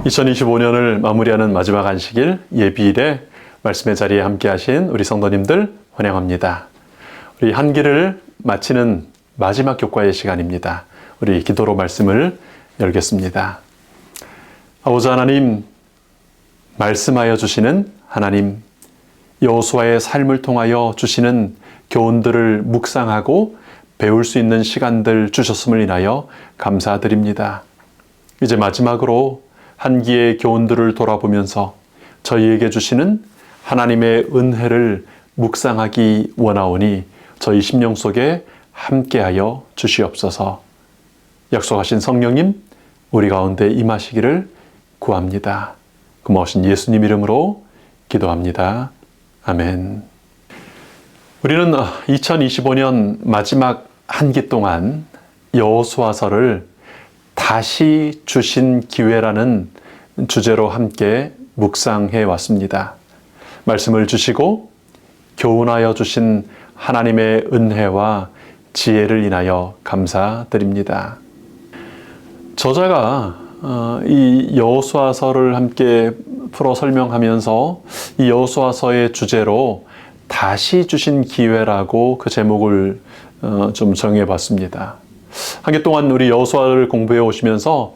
2025년을 마무리하는 마지막 안식일 예비일에 말씀의 자리에 함께 하신 우리 성도님들 환영합니다. 우리 한 기를 마치는 마지막 교과의 시간입니다. 우리 기도로 말씀을 열겠습니다. 아버지 하나님, 말씀하여 주시는 하나님, 여호수아의 삶을 통하여 주시는 교훈들을 묵상하고 배울 수 있는 시간들 주셨음을 인하여 감사드립니다. 이제 마지막으로 한 기의 교훈들을 돌아보면서 저희에게 주시는 하나님의 은혜를 묵상하기 원하오니 저희 심령 속에 함께하여 주시옵소서. 약속하신 성령님, 우리 가운데 임하시기를 구합니다. 고마우신 예수님 이름으로 기도합니다. 아멘. 우리는 2025년 마지막 한 기 동안 여호수아서를 다시 주신 기회라는 주제로 함께 묵상해 왔습니다. 말씀을 주시고 교훈하여 주신 하나님의 은혜와 지혜를 인하여 감사드립니다. 저자가 이 여호수아서를 함께 풀어 설명하면서 이 여호수아서의 주제로 다시 주신 기회라고 그 제목을 좀 정해 봤습니다. 한 개 동안 우리 여호수아를 공부해 오시면서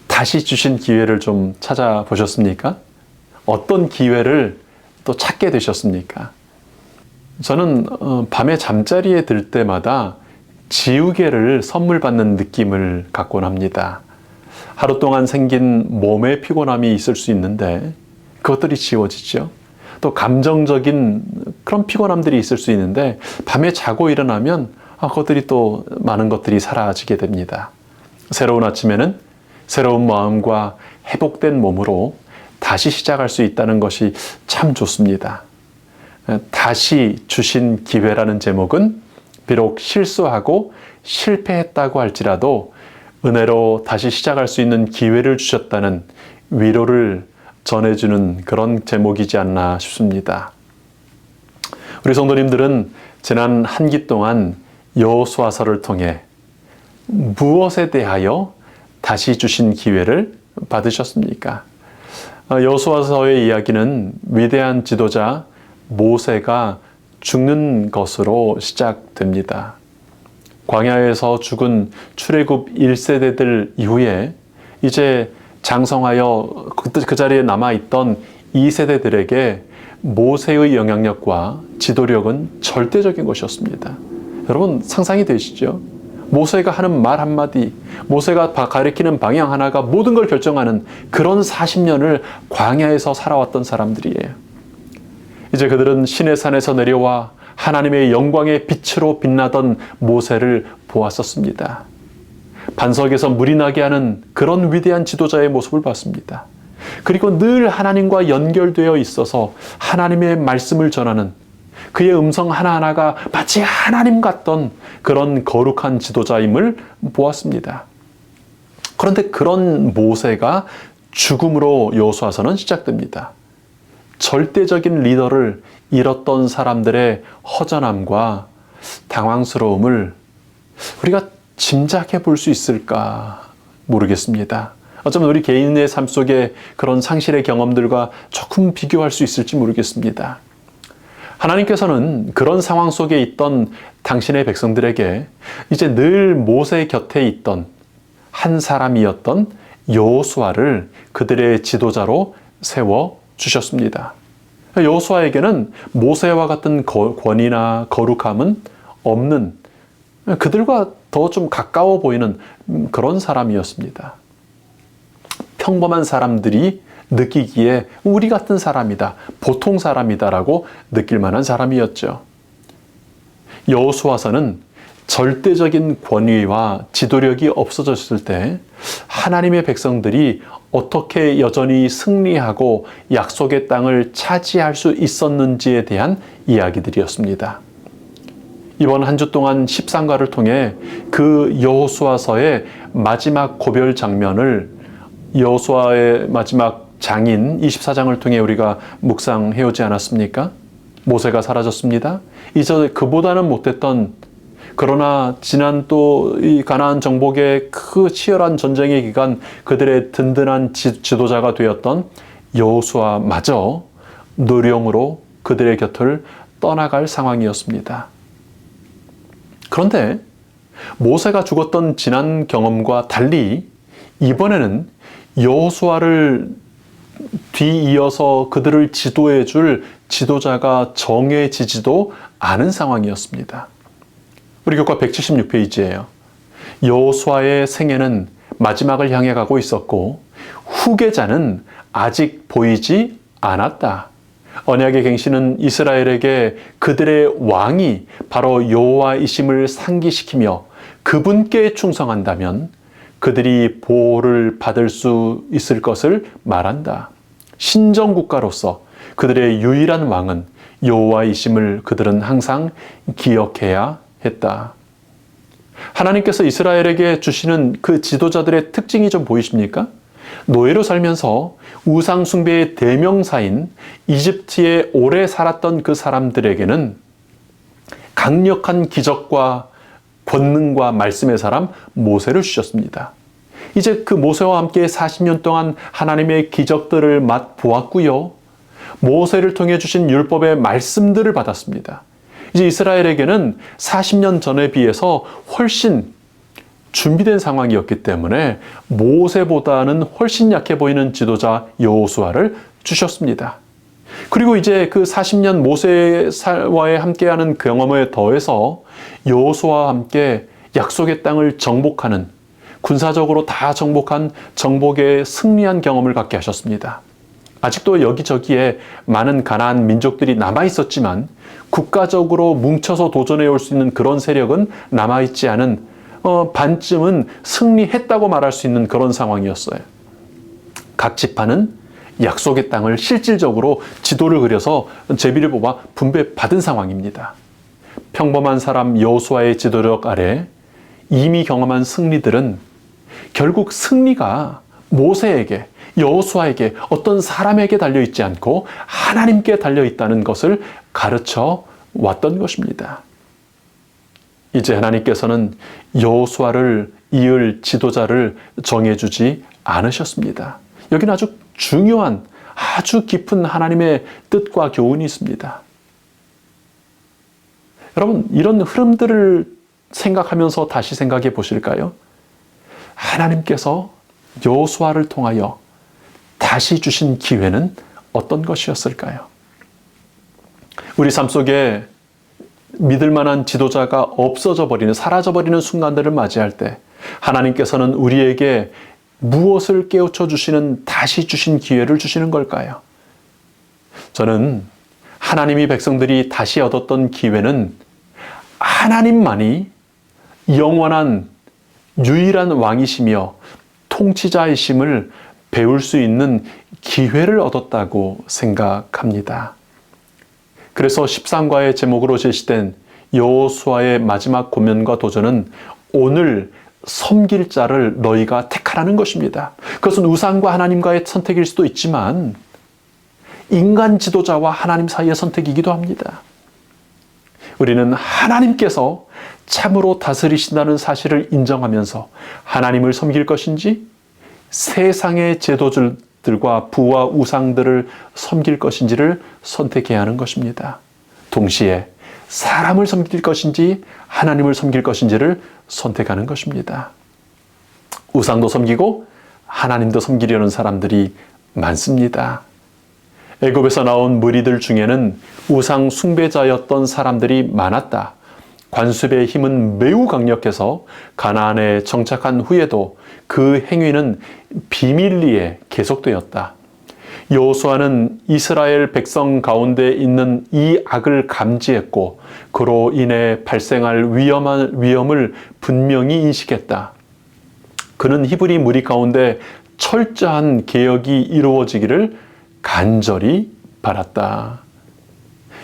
다시 주신 기회를 좀 찾아보셨습니까? 어떤 기회를 또 찾게 되셨습니까? 저는 밤에 잠자리에 들 때마다 지우개를 선물 받는 느낌을 갖곤 합니다. 하루 동안 생긴 몸의 피곤함이 있을 수 있는데 그것들이 지워지죠. 또 감정적인 그런 피곤함들이 있을 수 있는데 밤에 자고 일어나면 그것들이 또 많은 것들이 사라지게 됩니다. 새로운 아침에는 새로운 마음과 회복된 몸으로 다시 시작할 수 있다는 것이 참 좋습니다. 다시 주신 기회라는 제목은 비록 실수하고 실패했다고 할지라도 은혜로 다시 시작할 수 있는 기회를 주셨다는 위로를 전해주는 그런 제목이지 않나 싶습니다. 우리 성도님들은 지난 한 기 동안 여호수아서를 통해 무엇에 대하여 다시 주신 기회를 받으셨습니까? 여호수아서의 이야기는 위대한 지도자 모세가 죽는 것으로 시작됩니다. 광야에서 죽은 출애굽 1세대들 이후에 이제 장성하여 그 자리에 남아있던 2세대들에게 모세의 영향력과 지도력은 절대적인 것이었습니다. 여러분 상상이 되시죠? 모세가 하는 말 한마디, 모세가 가리키는 방향 하나가 모든 걸 결정하는 그런 40년을 광야에서 살아왔던 사람들이에요. 이제 그들은 시내산에서 내려와 하나님의 영광의 빛으로 빛나던 모세를 보았었습니다. 반석에서 물이 나게 하는 그런 위대한 지도자의 모습을 봤습니다. 그리고 늘 하나님과 연결되어 있어서 하나님의 말씀을 전하는 그의 음성 하나하나가 마치 하나님 같던 그런 거룩한 지도자임을 보았습니다. 그런데 그런 모세가 죽음으로 여호수아서는 시작됩니다. 절대적인 리더를 잃었던 사람들의 허전함과 당황스러움을 우리가 짐작해 볼 수 있을까 모르겠습니다. 어쩌면 우리 개인의 삶 속에 그런 상실의 경험들과 조금 비교할 수 있을지 모르겠습니다. 하나님께서는 그런 상황 속에 있던 당신의 백성들에게 이제 늘 모세 곁에 있던 한 사람이었던 여호수아를 그들의 지도자로 세워 주셨습니다. 여호수아에게는 모세와 같은 권위나 거룩함은 없는, 그들과 더 좀 가까워 보이는 그런 사람이었습니다. 평범한 사람들이 느끼기에 우리 같은 사람이다, 보통 사람이다라고 느낄 만한 사람이었죠. 여호수아서는 절대적인 권위와 지도력이 없어졌을 때 하나님의 백성들이 어떻게 여전히 승리하고 약속의 땅을 차지할 수 있었는지에 대한 이야기들이었습니다. 이번 한 주 동안 십상가를 통해 그 여호수아서의 마지막 고별 장면을, 여호수아의 마지막 장인 24장을 통해 우리가 묵상해오지 않았습니까? 모세가 사라졌습니다. 이제 그보다는 못했던 그러나 지난 또 이 가나안 정복의 그 치열한 전쟁의 기간 그들의 든든한 지도자가 되었던 여호수아마저 노령으로 그들의 곁을 떠나갈 상황이었습니다. 그런데 모세가 죽었던 지난 경험과 달리 이번에는 여호수아를 뒤이어서 그들을 지도해 줄 지도자가 정해지지도 않은 상황이었습니다. 우리 교과 176페이지예요. 여호수아의 생애는 마지막을 향해 가고 있었고 후계자는 아직 보이지 않았다. 언약의 갱신은 이스라엘에게 그들의 왕이 바로 여호와이심을 상기시키며 그분께 충성한다면 그들이 보호를 받을 수 있을 것을 말한다. 신정국가로서 그들의 유일한 왕은 여호와이심을 그들은 항상 기억해야 했다. 하나님께서 이스라엘에게 주시는 그 지도자들의 특징이 좀 보이십니까? 노예로 살면서 우상 숭배의 대명사인 이집트에 오래 살았던 그 사람들에게는 강력한 기적과 권능과 말씀의 사람 모세를 주셨습니다. 이제 그 모세와 함께 40년 동안 하나님의 기적들을 맛보았고요. 모세를 통해 주신 율법의 말씀들을 받았습니다. 이제 이스라엘에게는 40년 전에 비해서 훨씬 준비된 상황이었기 때문에 모세보다는 훨씬 약해 보이는 지도자 여호수아를 주셨습니다. 그리고 이제 그 40년 모세와의 함께하는 경험에 더해서 여호수아와 함께 약속의 땅을 정복하는 군사적으로 다 정복한 정복에 승리한 경험을 갖게 하셨습니다. 아직도 여기저기에 많은 가나안 민족들이 남아있었지만 국가적으로 뭉쳐서 도전해 올 수 있는 그런 세력은 남아있지 않은 반쯤은 승리했다고 말할 수 있는 그런 상황이었어요. 각 지파는 약속의 땅을 실질적으로 지도를 그려서 제비를 뽑아 분배받은 상황입니다. 평범한 사람 여호수아의 지도력 아래 이미 경험한 승리들은 결국 승리가 모세에게, 여호수아에게, 어떤 사람에게 달려있지 않고 하나님께 달려있다는 것을 가르쳐 왔던 것입니다. 이제 하나님께서는 여호수아를 이을 지도자를 정해주지 않으셨습니다. 여기는 아주 중요한, 아주 깊은 하나님의 뜻과 교훈이 있습니다. 여러분, 이런 흐름들을 생각하면서 다시 생각해 보실까요? 하나님께서 여호수아를 통하여 다시 주신 기회는 어떤 것이었을까요? 우리 삶 속에 믿을 만한 지도자가 없어져 버리는, 사라져 버리는 순간들을 맞이할 때 하나님께서는 우리에게 무엇을 깨우쳐 주시는, 다시 주신 기회를 주시는 걸까요? 저는 하나님이 백성들이 다시 얻었던 기회는 하나님만이 영원한 유일한 왕이시며 통치자이심을 배울 수 있는 기회를 얻었다고 생각합니다. 그래서 13과의 제목으로 제시된 여호수아의 마지막 고면과 도전은 오늘 섬길 자를 너희가 택하라는 것입니다. 그것은 우상과 하나님과의 선택일 수도 있지만 인간 지도자와 하나님 사이의 선택이기도 합니다. 우리는 하나님께서 참으로 다스리신다는 사실을 인정하면서 하나님을 섬길 것인지 세상의 제도들과 부와 우상들을 섬길 것인지를 선택해야 하는 것입니다. 동시에 사람을 섬길 것인지 하나님을 섬길 것인지를 선택하는 것입니다. 우상도 섬기고 하나님도 섬기려는 사람들이 많습니다. 애굽에서 나온 무리들 중에는 우상 숭배자였던 사람들이 많았다. 관습의 힘은 매우 강력해서 가나안에 정착한 후에도 그 행위는 비밀리에 계속되었다. 여호수아는 이스라엘 백성 가운데 있는 이 악을 감지했고 그로 인해 발생할 위험을 분명히 인식했다. 그는 히브리 무리 가운데 철저한 개혁이 이루어지기를 간절히 바랐다.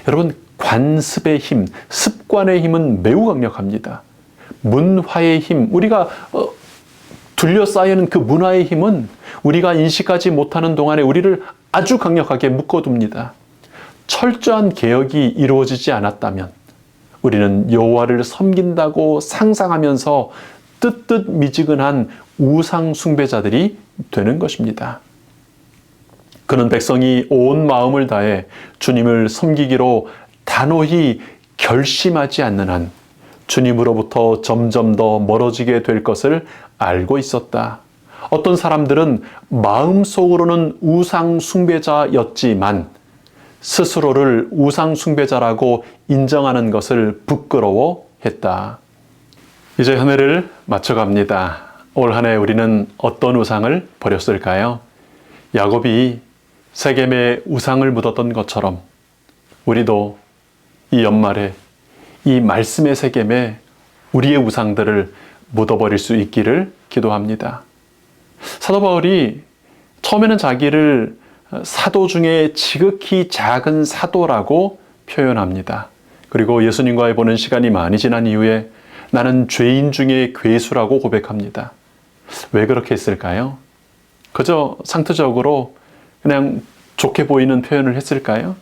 여러분, 관습의 힘, 습관의 힘은 매우 강력합니다. 문화의 힘, 우리가 둘러싸이는 그 문화의 힘은 우리가 인식하지 못하는 동안에 우리를 아주 강력하게 묶어둡니다. 철저한 개혁이 이루어지지 않았다면 우리는 여호와를 섬긴다고 상상하면서 뜨뜻미지근한 우상 숭배자들이 되는 것입니다. 그는 백성이 온 마음을 다해 주님을 섬기기로 단호히 결심하지 않는 한 주님으로부터 점점 더 멀어지게 될 것을 알고 있었다. 어떤 사람들은 마음속으로는 우상 숭배자였지만 스스로를 우상 숭배자라고 인정하는 것을 부끄러워했다. 이제 한 해를 마쳐갑니다. 올 한 해 우리는 어떤 우상을 버렸을까요? 야곱이 세겜에 우상을 묻었던 것처럼 우리도 이 연말에 이 말씀의 세겜에 우리의 우상들을 묻어버릴 수 있기를 기도합니다. 사도 바울이 처음에는 자기를 사도 중에 지극히 작은 사도라고 표현합니다. 그리고 예수님과의 보는 시간이 많이 지난 이후에 나는 죄인 중에 괴수라고 고백합니다. 왜 그렇게 했을까요? 그저 상투적으로 그냥 좋게 보이는 표현을 했을까요?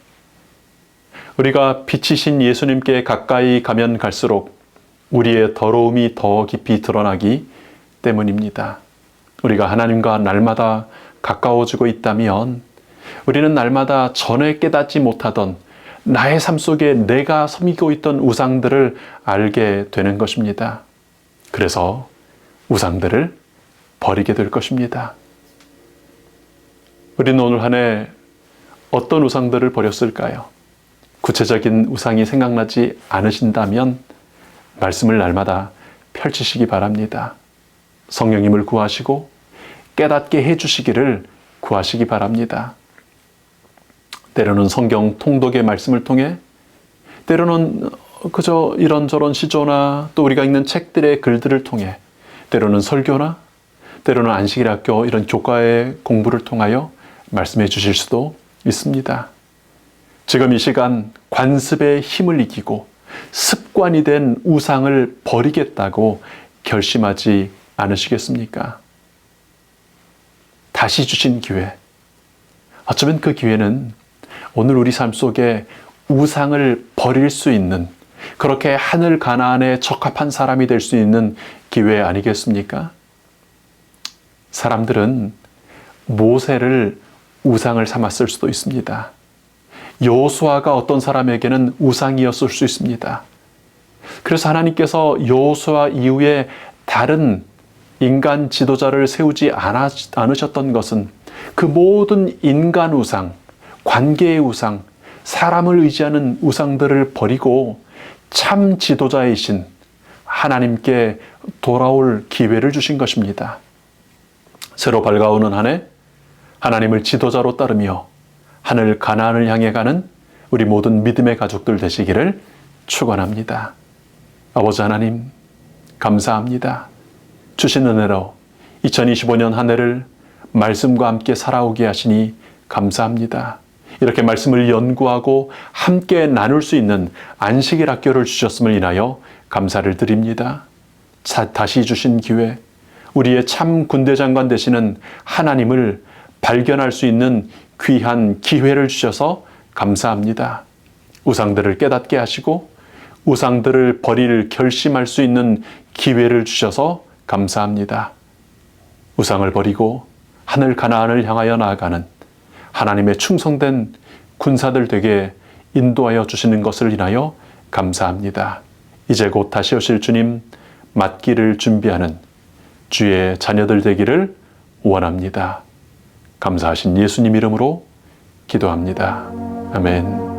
우리가 빛이신 예수님께 가까이 가면 갈수록 우리의 더러움이 더 깊이 드러나기 때문입니다. 우리가 하나님과 날마다 가까워지고 있다면 우리는 날마다 전에 깨닫지 못하던 나의 삶 속에 내가 섬기고 있던 우상들을 알게 되는 것입니다. 그래서 우상들을 버리게 될 것입니다. 우리는 오늘 한 해 어떤 우상들을 버렸을까요? 구체적인 우상이 생각나지 않으신다면 말씀을 날마다 펼치시기 바랍니다. 성령님을 구하시고 깨닫게 해주시기를 구하시기 바랍니다. 때로는 성경 통독의 말씀을 통해, 때로는 그저 이런저런 시조나 또 우리가 읽는 책들의 글들을 통해, 때로는 설교나 때로는 안식일 학교 이런 교과의 공부를 통하여 말씀해 주실 수도 있습니다. 지금 이 시간 관습의 힘을 이기고 습관이 된 우상을 버리겠다고 결심하지 않으시겠습니까? 다시 주신 기회. 어쩌면 그 기회는 오늘 우리 삶 속에 우상을 버릴 수 있는, 그렇게 하늘 가나안에 적합한 사람이 될 수 있는 기회 아니겠습니까? 사람들은 모세를 우상을 삼았을 수도 있습니다. 여호수아가 어떤 사람에게는 우상이었을 수 있습니다. 그래서 하나님께서 여호수아 이후에 다른 인간 지도자를 세우지 않으셨던 것은 그 모든 인간 우상, 관계의 우상, 사람을 의지하는 우상들을 버리고 참 지도자이신 하나님께 돌아올 기회를 주신 것입니다. 새로 밝아오는 한 해 하나님을 지도자로 따르며 하늘 가나안을 향해 가는 우리 모든 믿음의 가족들 되시기를 축원합니다. 아버지 하나님 감사합니다. 주신 은혜로 2025년 한 해를 말씀과 함께 살아오게 하시니 감사합니다. 이렇게 말씀을 연구하고 함께 나눌 수 있는 안식일 학교를 주셨음을 인하여 감사를 드립니다. 다시 주신 기회, 우리의 참 군대장관 되시는 하나님을 발견할 수 있는 귀한 기회를 주셔서 감사합니다. 우상들을 깨닫게 하시고 우상들을 버릴 결심할 수 있는 기회를 주셔서 감사합니다. 우상을 버리고 하늘 가나안을 향하여 나아가는 하나님의 충성된 군사들 되게 인도하여 주시는 것을 인하여 감사합니다. 이제 곧 다시 오실 주님 맞기를 준비하는 주의 자녀들 되기를 원합니다. 감사하신 예수님 이름으로 기도합니다. 아멘.